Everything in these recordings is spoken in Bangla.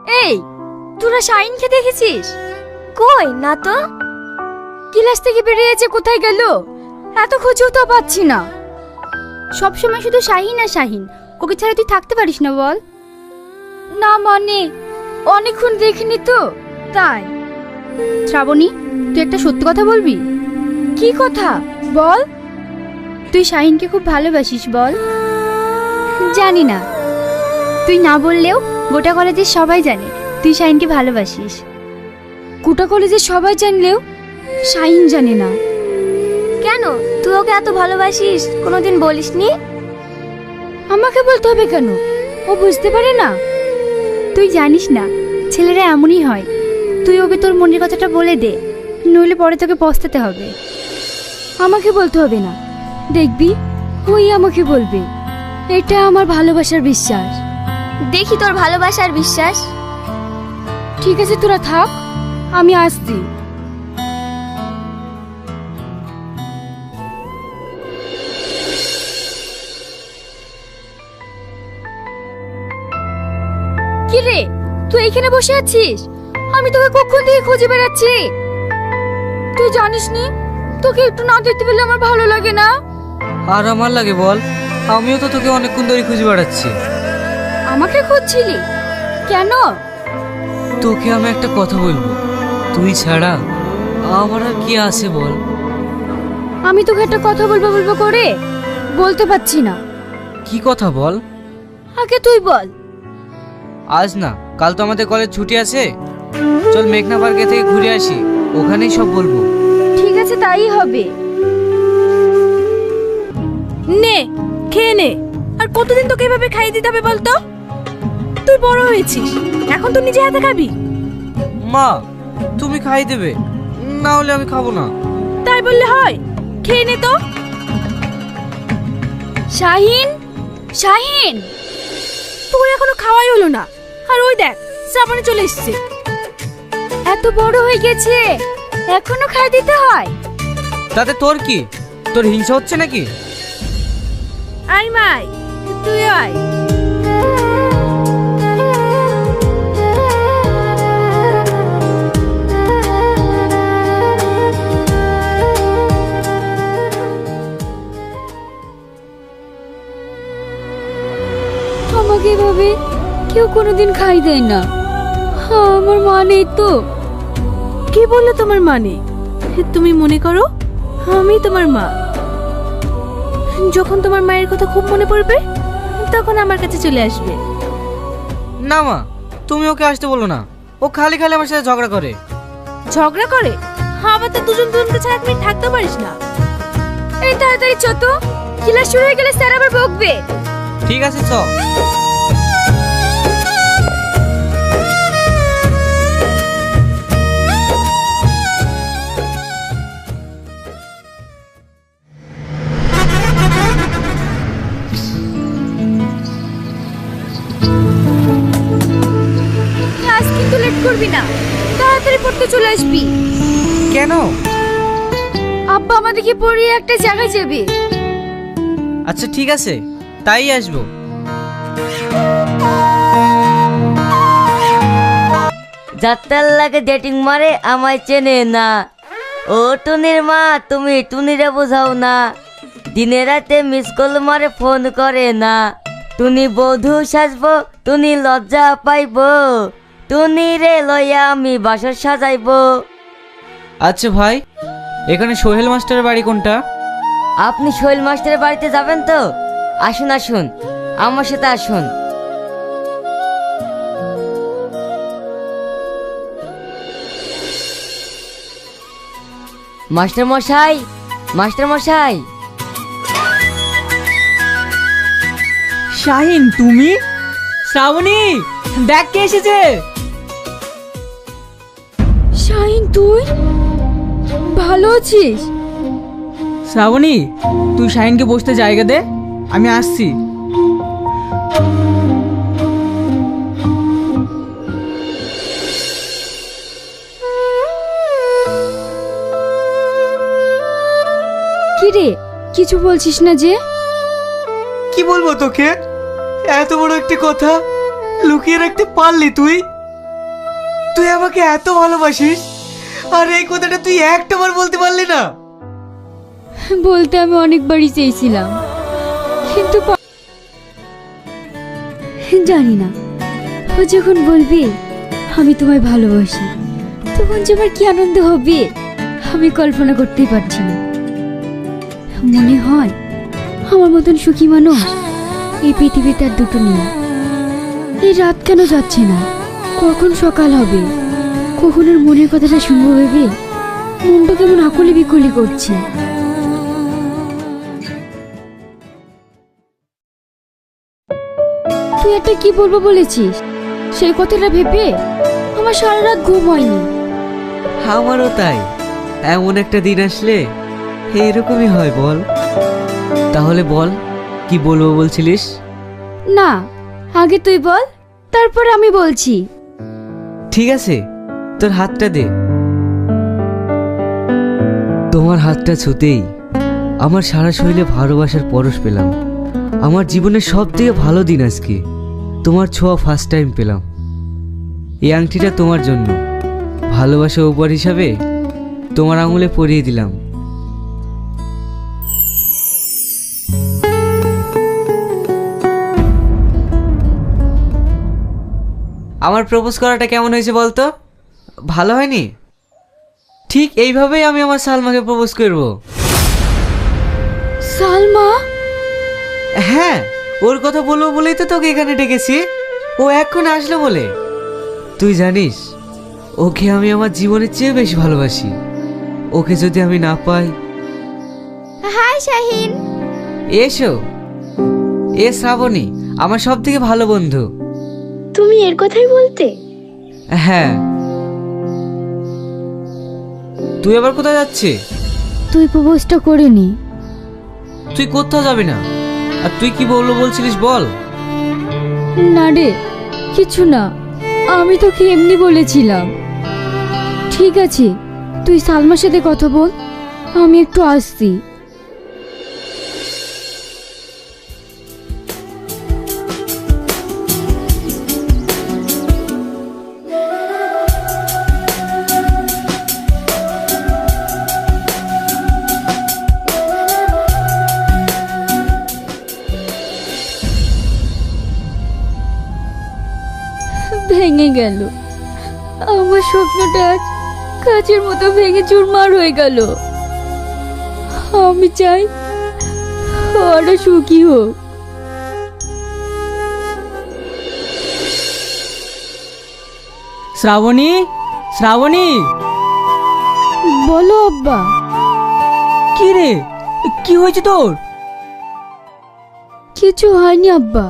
এই, তোরা শাহিনকে দেখেছিস? কই না তো। ক্লাস থেকে বেরিয়েছে, কোথায় গেল? এত খুঁজেও তো পাচ্ছি না। সব সময় শুধু শাহিন আর শাহিন, ওকে ছাড়া তুই থাকতে পারিস না বল? না মানে অনেকক্ষণ দেখিনি তো, তাই। শ্রাবণী, তুই একটা সত্যি কথা বলবি? কি কথা বল? তুই শাহিনকে খুব ভালোবাসিস বল? জানি না। তুই না বললেও গোটা কলেজের সবাই জানে তুই শাহিনকে ভালোবাসিস। গোটা কলেজের সবাই জানলেও শাহিন জানে না। কেন, তুই ওকে এত ভালোবাসিস কোনোদিন বলিসনি? আমাকে বলতে হবে কেন? ও বুঝতে পারে না? তুই জানিস না, ছেলেরা এমনই হয়। তুই ওকে তোর মনের কথাটা বলে দে, নইলে পরে তোকে পস্তাতে হবে। আমাকে বলতে হবে না, দেখবি ওই আমাকে বলবে। এটা আমার ভালোবাসার বিশ্বাস। দেখি তোর ভালোবাসার বিশ্বাস। ঠিক আছে, তোরা থাক, আমি আসছি। কি রে, তুই এখানে বসে আছিস? আমি তোকে কখন থেকে খুঁজে বেড়াচ্ছি। তুই জানিস নি, তোকে একটু না দেখতে পেলে আমার ভালো লাগে না। আর আমার লাগে বল, আমিও তো তোকে অনেকক্ষণ ধরে খুঁজে বেড়াচ্ছি। আমাকে খুঁজছিলি কেন? তোকে আমি একটা কথা বলবো, তুই ছাড়া আমার আর কি আছে বল? আমি তোকে একটা কথা বলবো বলবো করে বলতে পারছি না। কি কথা বল? আগে তুই বল। আজ না, কাল তো আমাদের কলেজ ছুটি আছে, চল মেঘনা পার্কে থেকে ঘুরে আসি, ওখানেই সব বলবো। ঠিক আছে, তাই হবে। নে, খেয়ে নে। আর কতদিন তোকে এভাবে খাইয়ে দিতে হবে বলতো? তুই বড় হয়েছিস, এখন তো নিজে হাতে খাবি। মা, তুমি খাই দেবে, না হলে আমি খাবো না। তাই বললে হয়? খেয়ে নে তো। শাহিন, শাহিন, তোর এখনো খাওয়াই হলো না, আর ওই দেখ শ্রাবণী চলে এসেছে। এত বড় হয়ে গেছে, এখনো খাই দিতে হয়? তাতে তোর কি? তোর হিংসা হচ্ছে নাকি? আয় মাই, তুই আয়। আমাকে এভাবে কেউ কোনোদিন খাই দেয় না। আমার মা নেই তো। কি বললো তোমার মানে? তুমি মনে করো আমি তোমার মা। যখন তোমার মায়ের কথা খুব মনে পড়বে তখন আমার কাছে চলে আসবে। না মা, তুমি ওকে আসতে বলো না, ও খালি খালি আমার সাথে ঝগড়া করে। ঝগড়া করে? আবার তো দুজন দুজনকে ছাড়া তুমি থাকতে পারিস না। এই তাড়াতাড়ি চ তো, ক্লাস শুরু হয়ে গেলে স্যার আবার বকবে। ঠিক আছে, চ। ক্লাস কিন্তু লেট করবি না, তাড়াতাড়ি পড়তে চলে আসবি। কেন? আব্বা আমাদেরকে পড়িয়ে একটা জায়গায় যাবে। আচ্ছা ঠিক আছে, তাই আসবো। যাত্রার লাগে ডেটিং মারে আমায় চেনে না। ও টুনির মা, তুমি টুনিরে বোঝাও না। দিনে রাতে মিস কল মারে ফোন করে না। টুনি বধূ সাজবো, টুনি লজ্জা পাইবো। টুনি রে লইয়া আমি বাসর সাজাইবো। আচ্ছা ভাই, এখানে সোহেল মাস্টারের বাড়ি কোনটা? আপনি সোহেল মাস্টারের বাড়িতে যাবেন তো? আসুন আসুন, আমার সাথে আসুন। মাস্টার মশাই, মাস্টার মশাই। শাহিন, তুমি? শ্রাবণী, দেখ কে এসেছে। শাহিন, তুই ভালো আছিস? শ্রাবণী, তুই শাহিনকে বসতে জায়গা দে, আমি আসছি। কি রে, কিছু বলছিস না যে? কি বলবো তোকে, এত বড় একটা কথা লুকিয়ে রাখতে পারলি তুই? তুই আমাকে এত ভালোবাসিস, আর এই কথাটা তুই একটাবার বলতে পারলি না? বলতে আমি অনেকবারই চেয়েছিলাম, কিন্তু জানি না, ও যখন বলবে আমি তোমায় ভালোবাসি, তখন যে আমার কি আনন্দ হবে আমি কল্পনা করতেই পারছি না। মনে হয় আমার মতন সুখী মানুষ এই পৃথিবীতে আর দুটো নেই। এই রাত কেন যাচ্ছে না, কখন সকাল হবে, কখন ওর মনের কথাটা শুনবো ভেবে মনটা কেমন আকুলি বিকুলি করছে। তুই একটা কি বলবো বলেছিস, সেই কথাটা ভেবে আমার সারা রাত ঘুম হয়নি। আমারও তাই। এমন একটা দিন আসলে এরকমই হয় বল। তাহলে বল, কি বলবো বলছিলিস? না, আগে তুই বল, তারপরে আমি বলছি। ঠিক আছে, তোর হাতটা দে। তোমার হাতটা ছুতেই আমার সারা শরীরে ভালোবাসার পরশ পেলাম। আমার জীবনের সব থেকে ভালো দিন আজকে। তোমার ছোঁয়া ফার্স্ট টাইম পেলাম। এই আংটিটা তোমার জন্য, ভালোবাসা উপহার হিসাবে তোমার আঙুলে পরিয়ে দিলাম। আমার প্রপোজ করাটা কেমন হয়েছে বলতো? ভালো হয়নি? ঠিক এইভাবেই আমি আমার সালমাকে প্রপোজ করব। সালমা? হ্যাঁ, ওর কথা বলবো বলেই তো তোকে এখানে ডেকেছি। ও এক্ষুনি আসলো বলে। তুই জানিস, ওকে আমি আমার জীবনের চেয়ে বেশি ভালোবাসি। ওকে যদি আমি না পাই। হাই শাহিন। এসো। এ শ্রাবণী, আমার সব থেকে ভালো বন্ধু। তুমি এর কথাই বলতে? হ্যাঁ। তুই আবার কোথায় যাচ্ছিস? তুই প্রপোজটা করে নি। তুই কোথাও যাবি না। আর তুই কি বললো বলছিলিস বল? না রে, কিছু না, আমি তোকে এমনি বলেছিলাম। ঠিক আছে, তুই সালমার সাথে কথা বল, আমি একটু আসছি। ভেঙে গেল আমার স্বপ্নটা, আজ কাচের মতো ভেঙে চুরমার হয়ে গেল। আমি চাই ওরা সুখী হোক। শ্রাবণী, শ্রাবণী। বলো আব্বা। কি রে, কি হয়েছে তোর? কিছু হয়নি আব্বা,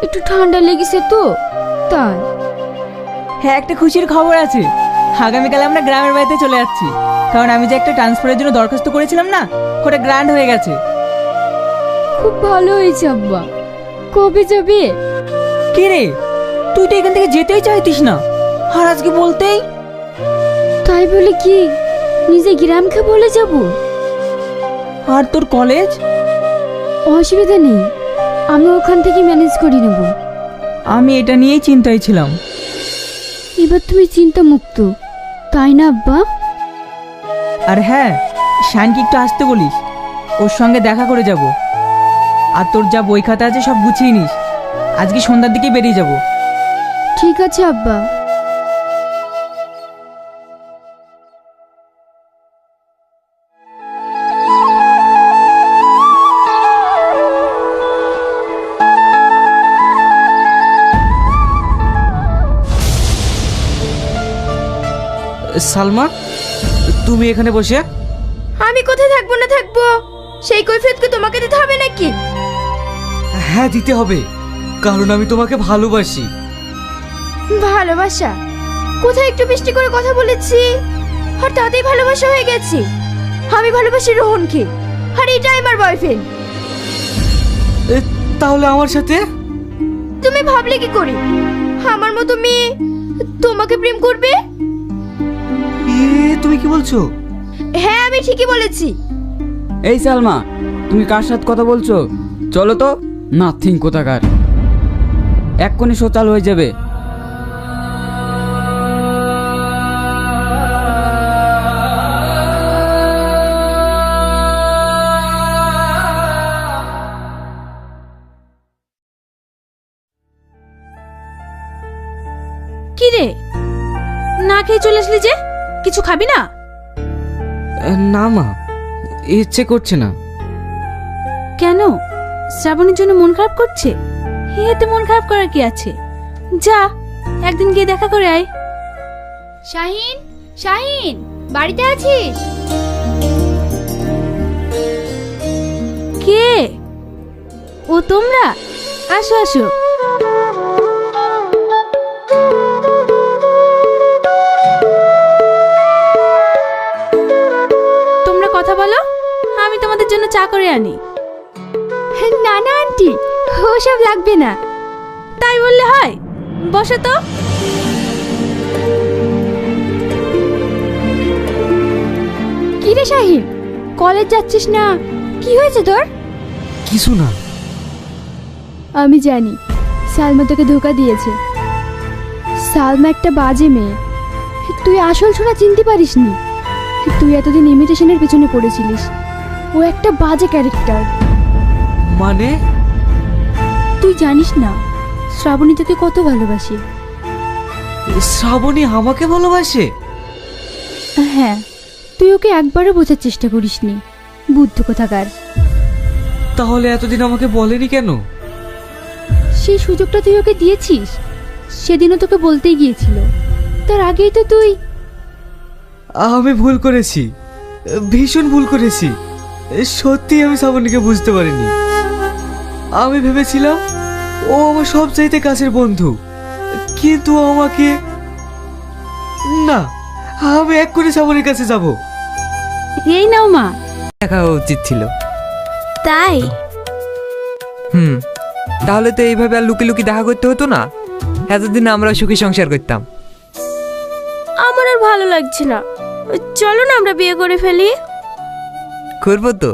একটু ঠান্ডা লেগেছে তো তাই। হ্যাঁ, একটা খুশির খবর আছে। আগামীকাল আমরা গ্রামের বাড়িতে চলে যাচ্ছি, কারণ আমি যে একটা ট্রান্সফারের জন্য দরখাস্ত করেছিলাম না, ওটা গ্র্যান্ড হয়ে গেছে। খুব ভালো হয়েছে আব্বা। কবে যাবে? কি রে, তুই তো এখান থেকে যেতেই চাইতিস না, আর আজকে বলতেই। তাই বলে কি নিজে গ্রামকে বলে যাব? আর তোর কলেজ? অসুবিধা নেই, আমি ওখান থেকে ম্যানেজ করে নেব। আমি এটা নিয়েই চিন্তায় ছিলাম। এবার তুমি চিন্তা মুক্ত, তাই না আব্বা? আর হ্যাঁ, শানকে একটু আসতে বলিস, ওর সঙ্গে দেখা করে যাব। আর তোর যা বই খাতা আছে সব গুছিয়ে নিস, আজকে সন্ধ্যার দিকে বেরিয়ে যাব। ঠিক আছে আব্বা। সালমা, তুমি এখানে বসে? আমি কোথায় থাকবো না থাকবো, সেই কৈফিয়তকে তোমাকে দিতে হবে নাকি? হ্যাঁ, দিতে হবে, কারণ আমি তোমাকে ভালোবাসি। ভালোবাসা? কোথায় একটু মিষ্টি করে কথা বলেছি আর তাতেই ভালোবাসা হয়ে গেছে? আমি ভালোবাসি রোহনকে, আর এটাই আমার বয়ফ্রেন্ড। তাহলে আমার সাথে? তুমি ভাবলে কি করে আমার মতো মেয়ে তোমাকে প্রেম করবে? তুমি কি বলছো? হ্যাঁ, আমি ঠিকই বলেছি। এই সালমা, তুমি কার সাথে কথা বলছো? চলো তো। নাথিং কোথাকার, এক্ষুনি শো চালু হয়ে যাবে। রে না খেয়ে চলে আসলি যে, কিছু খাবি না? না মা, ইচ্ছে করছে না। কেন, শ্রাবণীর জন্য মন খারাপ করছে? এতে মন খারাপ করার কি আছে? যা একদিন গিয়ে দেখা করে আয়। শাহিন, শাহিন, বাড়িতে আছিস? কে? ও তোমরা, আসো আসো। তোমরা কথা বলো, আমি তোমাদের জন্য চা করে আনি। না না আন্টি, ওসব লাগবে না। তাই বললে হয়? বসো তো। কি রে শাহিন, কলেজ যাচ্ছিস না? কি হয়েছে তোর? কিছু না। আমি জানি সালমা তোকে ধোকা দিয়েছে। সালমা একটা বাজে মেয়ে, তুই আসল ছোড়া চিনতে পারিসনি। তুই এতদিন ইমিটেশনের পেছনে পড়েছিলিস। ও একটা বাজে ক্যারেক্টার। মানে? তুই জানিস না শ্রাবণী তোকে কত ভালোবাসে। শ্রাবণী আমাকে ভালোবাসে? হ্যাঁ, তুই ওকে একবারও বোঝার চেষ্টা করিসনি, বুদ্ধ কোথাকার। তাহলে এতদিন আমাকে বলেনি কেন? সেই সুযোগটা তুই ওকে দিয়েছিস। সেদিনও তোকে বলতেই গিয়েছিল, তার আগেই তো তুই। আমি ভুল করেছি, ভীষণ ভুল করেছি। সত্যি আমি শ্রাবণীকে বুঝতে পারিনি। আমি ভেবেছিলাম ও আমার সব চাইতে কাছের বন্ধু, কিন্তু ও আমাকে না। আমি এক করে শ্রাবণীর কাছে যাব। এই নাও মা। দেখা উচিত ছিল। তাই তাহলে তো এইভাবে আর লুকি লুকি দেখা করতে হতো না। এতদিন আমরা সুখী সংসার করতাম। আমার আর ভালো লাগছে না, চলো না আমরা বিয়ে করে ফেলি। করবো তো।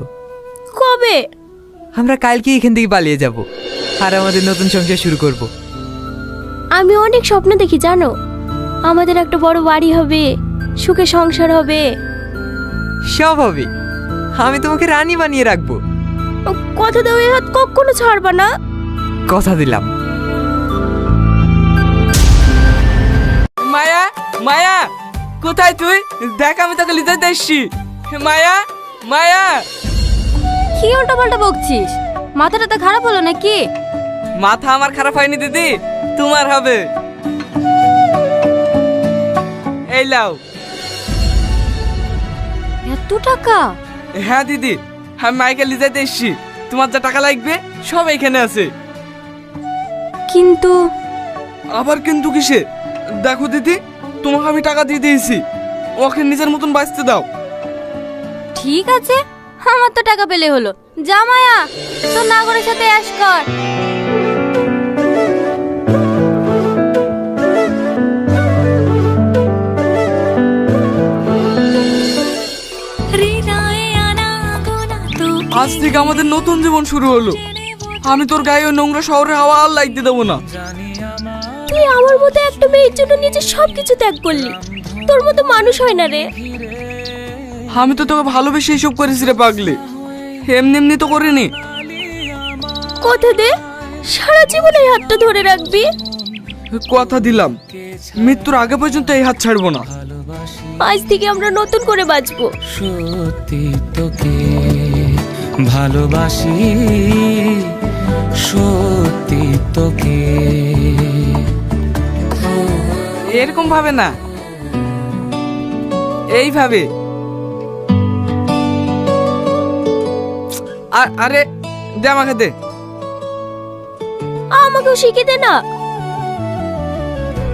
কবে? আমরা কালকে এখান থেকে পালিয়ে যাব আর আমাদের নতুন সংসার শুরু করব। আমি অনেক স্বপ্ন দেখি জানো, আমাদের একটা বড় বাড়ি হবে, সুখে সংসার হবে। সব হবে। আমি তোমাকে রানী বানিয়ে রাখবো। কথা দাও, এই হাত কখনো ছাড়বা না। কথা দিলাম। মায়া, মায়া, কোথায় তুই? দেখ আমি তোকে লিতে এসছি। মায়া, মায়া। কি উল্টোপাল্টা বকছিস? মাথাটা তো খারাপ হলো নাকি? মাথা আমার খারাপ হয়নি দিদি, তোমার হবে। এই লাও। এত টাকা? হ্যাঁ দিদি, আমি মাইকে লিজাইতে এসছি। তোমার যা টাকা লাগবে সব এখানে আছে। কিন্তু আবার কিন্তু কিসে? দেখো দিদি, তোমাকে আমি টাকা দিয়ে দিয়েছি, ওকে নিজের মতন বাঁচতে দাও। ঠিক আছে, আমার তো টাকা পেলে হলো। যা মায়া, তোর নাগরের সাথে অ্যাশ কর। আজ থেকে আমাদের নতুন জীবন শুরু হলো। আমি তোর গায়ে ওই নোংরা শহরে হাওয়া আর লাগতে দেবো না। তুই আমার মতো একটা মেয়ের জন্য নিজের সবকিছু ত্যাগ করলি। তোর মতো মানুষ হয় না রে। আমি তো তোকে ভালোবেসে এসব করেছি রে পাগলি, এমনি এমনি তো করিনি। কথা দে, সারা জীবন এই হাতটা ধরে রাখবি। কথা দিলাম, মৃত্যুর আগে পর্যন্ত এই হাত ছাড়বো না। আজ থেকে আমরা নতুন করে বাঁচবো। সত্যি তোকে ভালোবাসি, সত্যি তোকে। এরকম ভাবে না, এইভাবে। আরে দে আমাকে দে। আমাকেও শিখে দে না।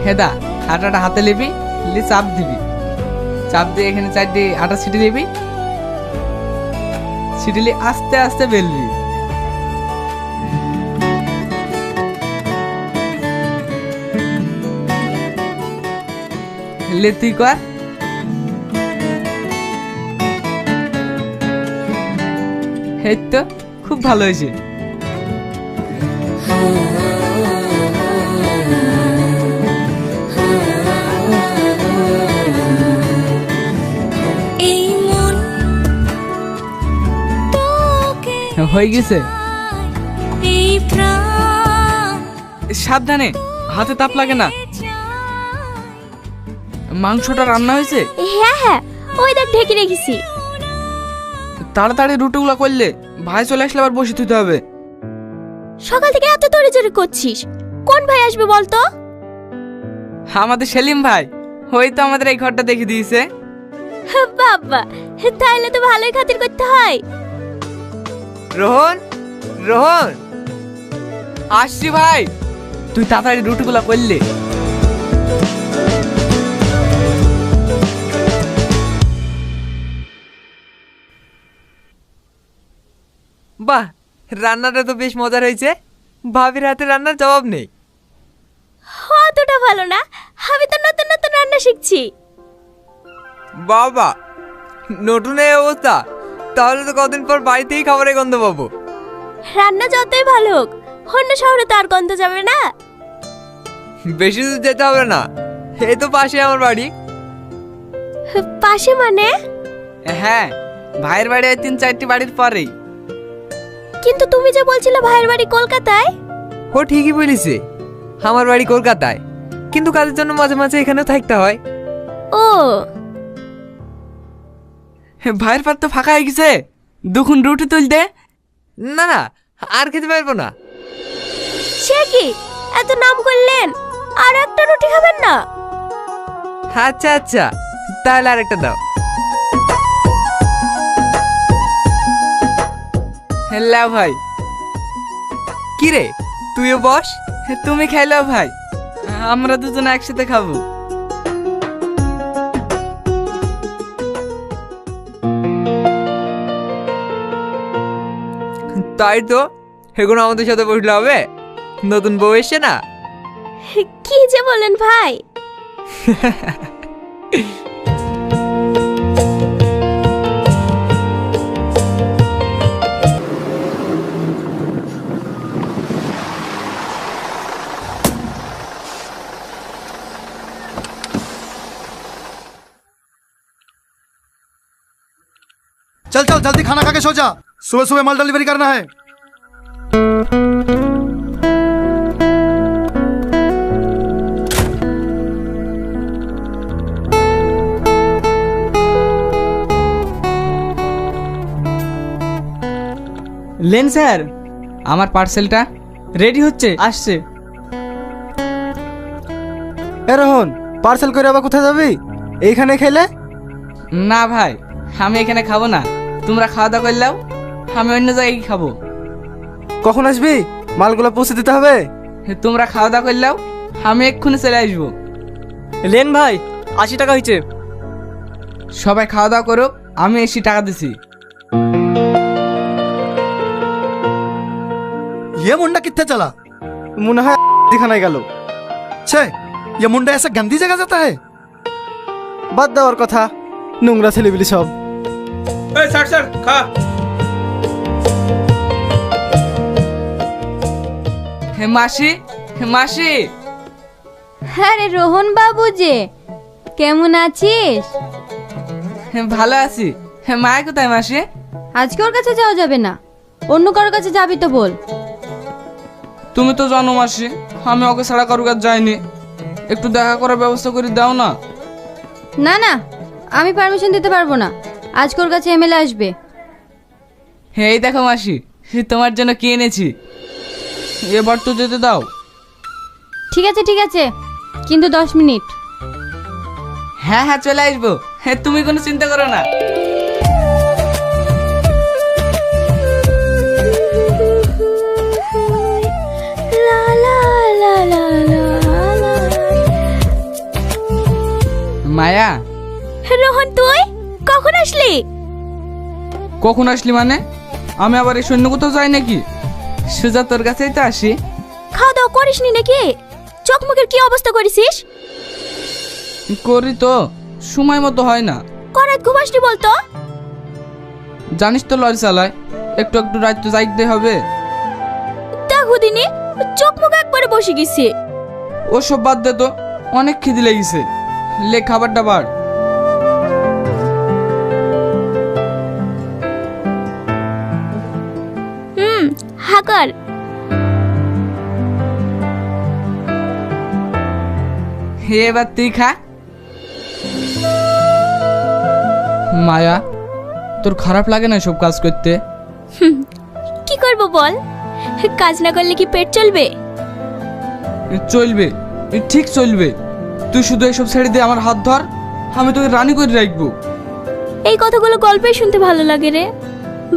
হেদা, আটাটা হাতে নিবি, লি চাপ দিবি, চাপ দিয়ে এখানে চারটি আটা ছিটি দিবি, ছিটিলি আস্তে আস্তে বেলবি। লে তুই কর। এই তো খুব ভালো হয়েছে। হয়ে গেছে। সাবধানে, হাতে তাপ লাগে না। মাংসটা রান্না হয়েছে? হ্যাঁ হ্যাঁ, ওই দেখ ঢেকে রেখেছি। তাড়াতাড়ি রুটিগুলো করলে ভাই চলে আসলে আবার বসে থুতে হবে। সকাল থেকে এত দৌড়াদৌড়ি করছিস, কোন ভাই আসবে বলতো? আমাদের সেলিম ভাই, ওই তো আমাদের এই ঘরটা দেখে দিয়েছে। বাবা, তাহলে তো ভালোই খাতির করতে হয়। রোহন, রোহন, আসছি ভাই। তুই তাড়াতাড়ি রুটিগুলো করলে। বাহ, রান্নাটা তো বেশ মজার হয়েছে। ভাবির হাতে রান্নার জবাব নেই। অতটা ভালো না, আমি তো নতুন নতুন রান্না শিখছি। বাবা, নতুন এই অবস্থা, তাহলে তো কদিন পর বাড়িতেই খাবারের গন্ধ পাবো। রান্না যতই ভালো হোক, অন্য শহরে তো আর গন্ধ যাবে না। বেশি দূর যেতে হবে না, এই তো পাশে আমার বাড়ি। পাশে মানে? হ্যাঁ, ভাইয়ের বাড়ি ওই 3-4টি বাড়ির পরেই। কিন্তু তুমি যে বলছিলে ভাইয়ের বাড়ি কলকাতায়। ও ঠিকই বলিছে, আমার বাড়ি কলকাতায়, কিন্তু কাজের জন্য মাঝে মাঝে এখানেও থাকতে হয়। ও, ভাইয়ের পাত তো ফাঁকা হয়ে গেছে, দুখন রুটি তুলতে। না না, আর খেতে পারবো না। সে কি, এত নাম করলেন, আর একটা রুটি খাবেন না? আচ্ছা আচ্ছা, তাহলে আরেকটা দাও। হ্যালো ভাই। কি রে, তুইও বস। তুমি খাইলো ভাই, আমরা দুজনে একসাথে খাবো। তাই তো, এখন আমাদের সাথে বসলে হবে? নতুন বউ এসছে না? কি যে বলেন ভাই। चल चल जल्दी खाना खा के सो जा, सुबह सुबह माल डिलीवरी करना है। লেন স্যার, আমার পার্সেলটা রেডি হচ্ছে, আসছে। এ রোহন, পার্সেল করে আবার কোথায় যাবি? এইখানে খেলে? না ভাই, আমি এখানে খাবো না, তোমরা খাওয়া দাওয়া করলেও আমি অন্য জায়গায় খাবো। কখন আসবি? মালগুলো পৌঁছে দিতে হবে। তোমরা খাওয়া দাওয়া করলেও আমি এক্ষুনি চলে আসবো। লেন ভাই, 80 টাকা হয়েছে। সবাই খাওয়া দাওয়া করুক, আমি 80 টাকা দিছি। ये मुंडा कितने चला? मुन्ना है दिखाने गलो। छे, ये मुंडा ऐसा गंदी जगह जाता है? बात दा और कथा, नुंगरा ছেলে বিলি সব। এই স্যার স্যার, খা। হে মাসি, হে মাসি। আরে রোহন বাবু যে, কেমন আছিস? ভালো আছি। মায়া কোথায় মাসি? আজকে ওর কাছে যাওয়া যাবে না, অন্য কারোর কাছে যাবি তো বল। তুমি তো জানো মাসি, আমি ওকে ছাড়া কারোর কাছে যাইনি, একটু দেখা করার ব্যবস্থা করে দাও না। না না, আমি পারমিশন দিতে পারবো না, আজকে ওর কাছে এমএলএ আসবে। এই দেখো মাসি, তোমার জন্য কি এনেছি, এবার তো যেতে দাও। ঠিক আছে, কিন্তু 10 মিনিট। হ্যাঁ হ্যাঁ, চলে আসবো, তুমি কোনো চিন্তা করো না। লা লা লা লা লা লা। মায়া, রোহন তুই কখন আসলি? কখন আসলি মানে? আমি আবার এই সৈন্য কোথাও যাই নাকি? সুজা তোর কাছেই তো আসি। খাওয়া দাওয়া করিসনি নাকি? চোখ মুখের কি অবস্থা করেছিস? করি তো, সময় মতো হয় না। করাত ঘুমাসনি বলতো? জানিস তো লরি চালায়, একটু একটু রাত তো যাইতে হবে। দেখো দিনি, চোখ মুখ একবারে বসে গেছে। ওসব বাদ দে তো, অনেক খিদে লেগেছে, লে খাবারটা বাড়। হাকার। এবার তুই খা। মায়া, তোর খারাপ লাগে না সব কাজ করতে? কি করব বল, কাজ না করলে কি পেট চলবে? চলবে, ঠিক চলবে। তুই শুধু এসব ছেড়ে দিয়ে আমার হাত ধর, আমি তোকে রানী করে রাখবো। এই কথাগুলো গল্পেই শুনতে ভালো লাগে রে,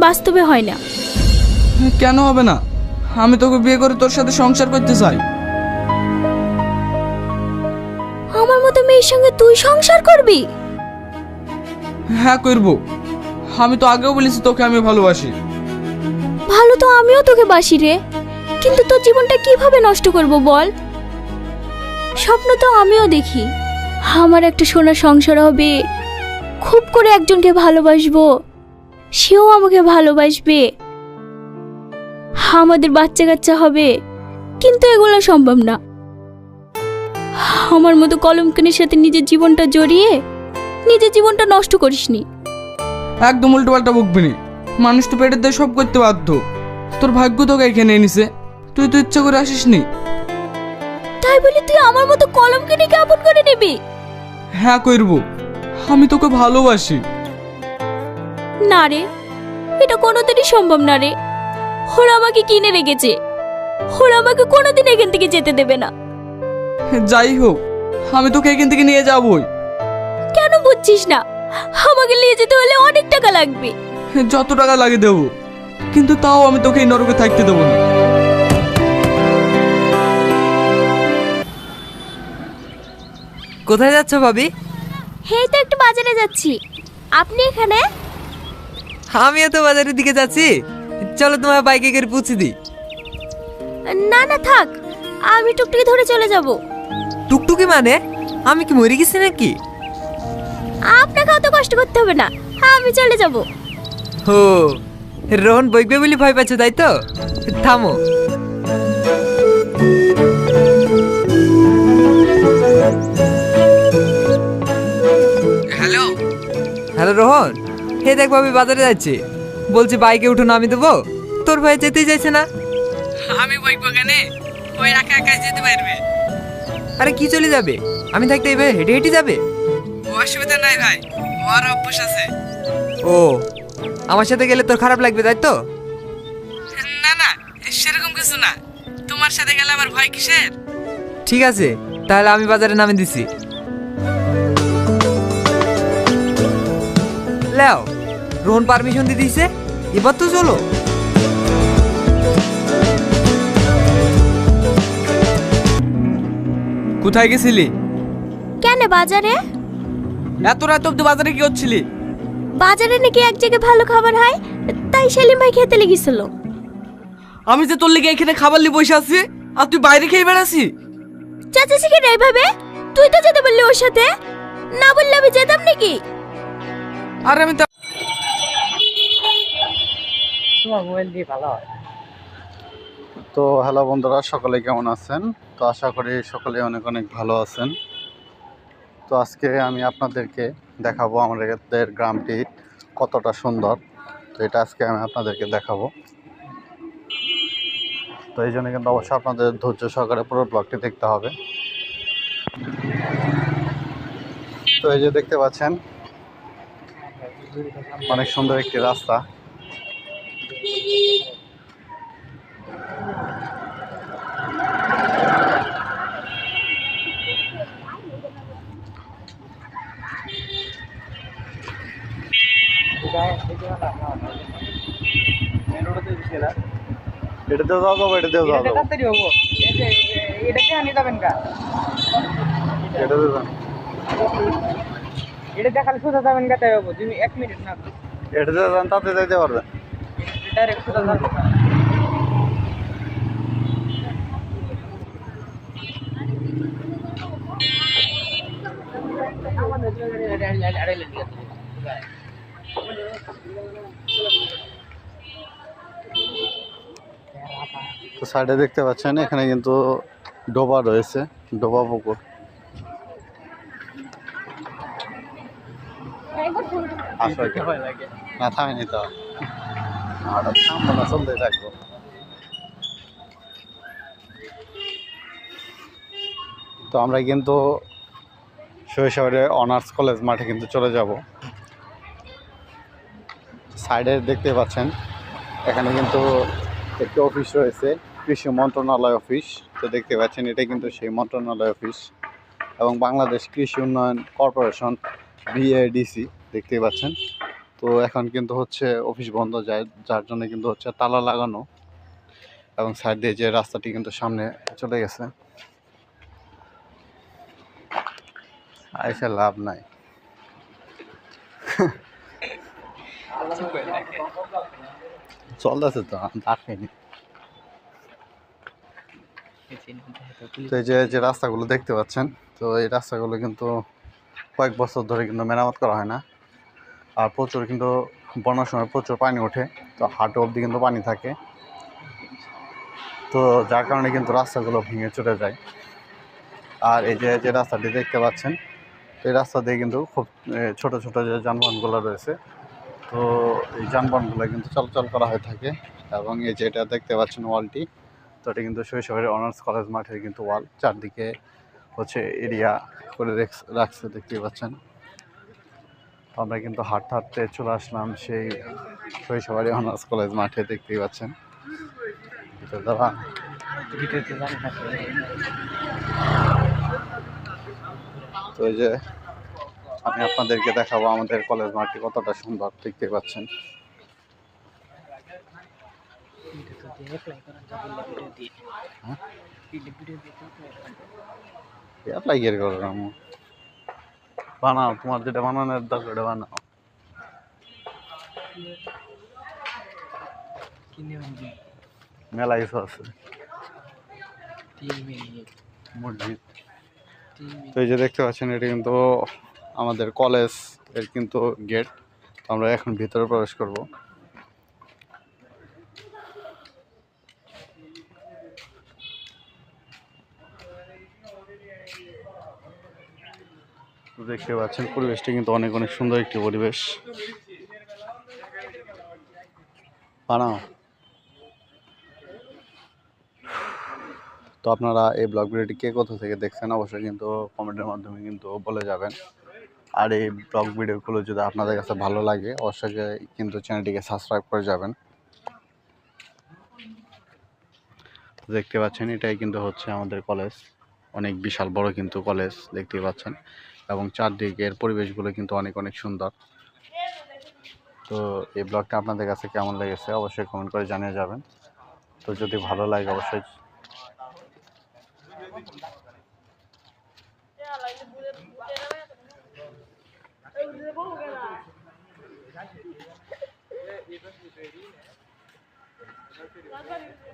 বাস্তবে হয় না। কেন হবে না? আমি তোকে বিয়ে করে তোর সাথে সংসার করতে চাই। আমার মতো মেয়ের সঙ্গে তুই সংসার করবি? হ্যাঁ করবো। আমি তো আগেও বলেছি তোকে আমি ভালোবাসি। ভালো তো আমিও তোকে বাসি রে, কিন্তু তোর জীবনটা কিভাবে নষ্ট করব বল? স্বপ্ন তো আমিও দেখি, আমার একটা সোনার সংসার হবে, খুব করে একজনকে ভালোবাসবো, সেও আমাকে ভালোবাসবে, আমাদের বাচ্চা কাচ্চা হবে। কিন্তু এগুলো সম্ভব না। আমার মতো কলঙ্কিনীর সাথে নিজের জীবনটা জড়িয়ে নিজের জীবনটা নষ্ট করিসনি। একদম উল্টো পাল্টা বকবি নি। মানুষ তো পেটের দিয়ে সব করতে বাধ্য। তোর ভাগ্য তোকে এখানে এনেছে, তুই তো ইচ্ছা করে আসিসনি। তাই বলি তুই আমার মতো কলঙ্কিনীকে আপন করে নিবি? হ্যাঁ করবো, আমি তোকে ভালোবাসি। না রে, এটা কোনোদিনই সম্ভব না রে। ওরা আমাকে কিনে রেখেছে, ওরা আমাকে কোনোদিন এখান থেকে যেতে দেবে না। যাই হোক, আমি তোকে এখান থেকে নিয়ে যাবই। কেন বুঝছিস না? আমাকে নিয়ে যেতে হলে অনেক টাকা লাগবে। যত টাকা লাগে দেবো, কিন্তু তাও আমি তোকে এই নরকে থাকতে দেবো না। কোথায় যাচ্ছ ভাবি? এই তো একটু বাজারে যাচ্ছি। আপনি এখানে? আমিও তো বাজারের দিকে যাচ্ছি। চলো তোমার বাইকে করে পৌঁছে দিই। না না থাক, আমি টুকটুকি ধরে চলে যাব। টুকটুকি মানে? আমি কি মরে গেছি নাকি? আপনাকে অত কষ্ট করতে হবে না, আমি চলে যাব। হো, রোহন বইবে বলে ভয় পাচ্ছ তাই তো? থামো। হ্যালো হ্যালো রোহন, হে দেখ ভাবি বাজারে যাচ্ছে, বলছে বাইকে উঠো নামি দেবো। তোর ভয়ে যেতেই চাইছে না। আমি বইবো কেন? ওই একা একা যেতে পারবে। আরে কি চলে যাবে? আমি থাকতে এবার হেঁটে হেঁটে যাবে। অসুবিধা নাই ভাই, ওর অভ্যাস আছে। ও, আমার সাথে গেলে তোর খারাপ লাগবে তাই তো? না না, সেরকম কিছু না। তোমার সাথে গেলে আমার ভয় কিসের? ঠিক আছে, তাহলে আমি বাজারে নামে দিছি। লেও, রোহন পারমিশন দিয়ে দিয়েছে, এবার তো চলো। কোথায় গেছিলি? কেন বাজারে? এত রাত অব্দি বাজারে কি হচ্ছিলি? বাজারে নাকি এক জায়গায় ভালো খাবার হয়, তাই সেলিম ভাই খেতে লেগেছিল। আমি যে তোর লেগে এখানে খাবার নিয়ে বসে আছি, আর তুই বাইরে খেয়ে বেড়াসি। চাচা শিখে নাই ভাবে, তুই তো যেতে বললি ওর সাথে, না বললে আমি যেতাম নাকি? আর আমি তো হ্যালো বন্ধুরা, সকলে কেমন আছেন? তো আশা করি সকলে অনেক অনেক ভালো আছেন। তো আজকে আমি আপনাদেরকে দেখাবো আমাদের গ্রামটি কতটা সুন্দর। তো এটা আজকে আমি আপনাদেরকে দেখাবো। তো এই জন্য কিন্তু অবশ্যই আপনাদের ধৈর্য সহকারে পুরো ব্লগটি দেখতে হবে। তো এই যে দেখতে পাচ্ছেন অনেক সুন্দর একটি রাস্তা। এটাতেও যাওয়া যাবো, এটাতেও যাওয়া যাবো, এটাতে যান, এটা খালি সোজা যাবেন গাতে যাবো, তুমি 1 মিনিট না এটাতে যান, তাতে যাইতে পারবেন। ডাইরেক্ট সোজা যাবো। তো সাইডে দেখতে পাচ্ছেন এখানে কিন্তু ডোবা রয়েছে, ডোবা পুকুর। না থামেনি তো, থামবো না, চলতে থাকবো। তো আমরা কিন্তু শৈশবে অনার্স কলেজ মাঠে কিন্তু চলে যাব। সাইডে দেখতে পাচ্ছেন এখানে কিন্তু একটি অফিস রয়েছে, কৃষি মন্ত্রণালয় অফিস। তো দেখতে পাচ্ছেন এটা কিন্তু সেই মন্ত্রণালয় অফিস এবং বাংলাদেশ কৃষি উন্নয়ন কর্পোরেশন BADC দেখতে পাচ্ছেন। তো এখন কিন্তু হচ্ছে অফিস বন্ধ যায়, যার জন্য কিন্তু হচ্ছে তালা লাগানো এবং সাইড দিয়ে যে রাস্তাটি কিন্তু সামনে চলে গেছে। আইসা লাভ নাই, চলতেছে তো আটকাইনি। তো এই যে রাস্তাগুলো দেখতে পাচ্ছেন, তো এই রাস্তাগুলো কিন্তু কয়েক বছর ধরে কিন্তু মেরামত করা হয় না। আর প্রচুর কিন্তু বন্যার সময় প্রচুর পানি ওঠে, তো হাঁটু অবধি কিন্তু পানি থাকে, তো যার কারণে কিন্তু রাস্তাগুলো ভেঙে চলে যায়। আর এই যে রাস্তাটি দেখতে পাচ্ছেন, এই রাস্তা দিয়ে কিন্তু খুব ছোট ছোট যে যানবাহনগুলো রয়েছে, তো এই যানবাহনগুলো কিন্তু চলাচল করা হয়ে থাকে। এবং এই যেটা দেখতে পাচ্ছেন ওয়ালটি, তো এটা কিন্তু শৈশবের অনার্স কলেজ মাঠের কিন্তু ওয়াল, চারদিকে হচ্ছে এরিয়া করে রাখছে দেখতে পাচ্ছেন। আমরা কিন্তু হাঁটতে হাঁটতে চলে আসলাম সেই শৈশবের অনার্স কলেজ মাঠে, দেখতেই পাচ্ছেন। তো এই যে আমি আপনাদেরকে দেখাবো আমাদের কলেজ মাঠটি কতটা সুন্দর, দেখতে পাচ্ছেন। বানাও, তোমার যেটা বানানোর দরকার ওটা বানাও। মেলা কিছু আছে, মসজিদ। তো এই যে দেখতে পাচ্ছেন এটা কিন্তু আমাদের কলেজ এর কিন্তু গেট। আমরা এখন ভিতরে প্রবেশ করব। দেখতে পাচ্ছেন পরিবেশটা কিন্তু অনেক অনেক সুন্দর একটি পরিবেশ। বানাও। তো আপনারা এই ব্লগ ভিডিওটি কে কোথা থেকে দেখছেন অবশ্যই কিন্তু কমেন্টের মাধ্যমে কিন্তু বলে যাবেন। আর এই ব্লগ ভিডিওগুলো যদি আপনাদের কাছে ভালো লাগে অবশ্যই কিন্তু চ্যানেলটিকে সাবস্ক্রাইব করে যাবেন। দেখতে পাচ্ছেন এটাই কিন্তু হচ্ছে আমাদের কলেজ, অনেক বিশাল বড় কিন্তু কলেজ দেখতে পাচ্ছেন, এবং চারদিকের পরিবেশগুলো কিন্তু অনেক অনেক সুন্দর। তো এই ব্লগটা আপনাদের কাছে কেমন লেগেছে অবশ্যই কমেন্ট করে জানিয়ে যাবেন। তো যদি ভালো লাগে অবশ্যই That's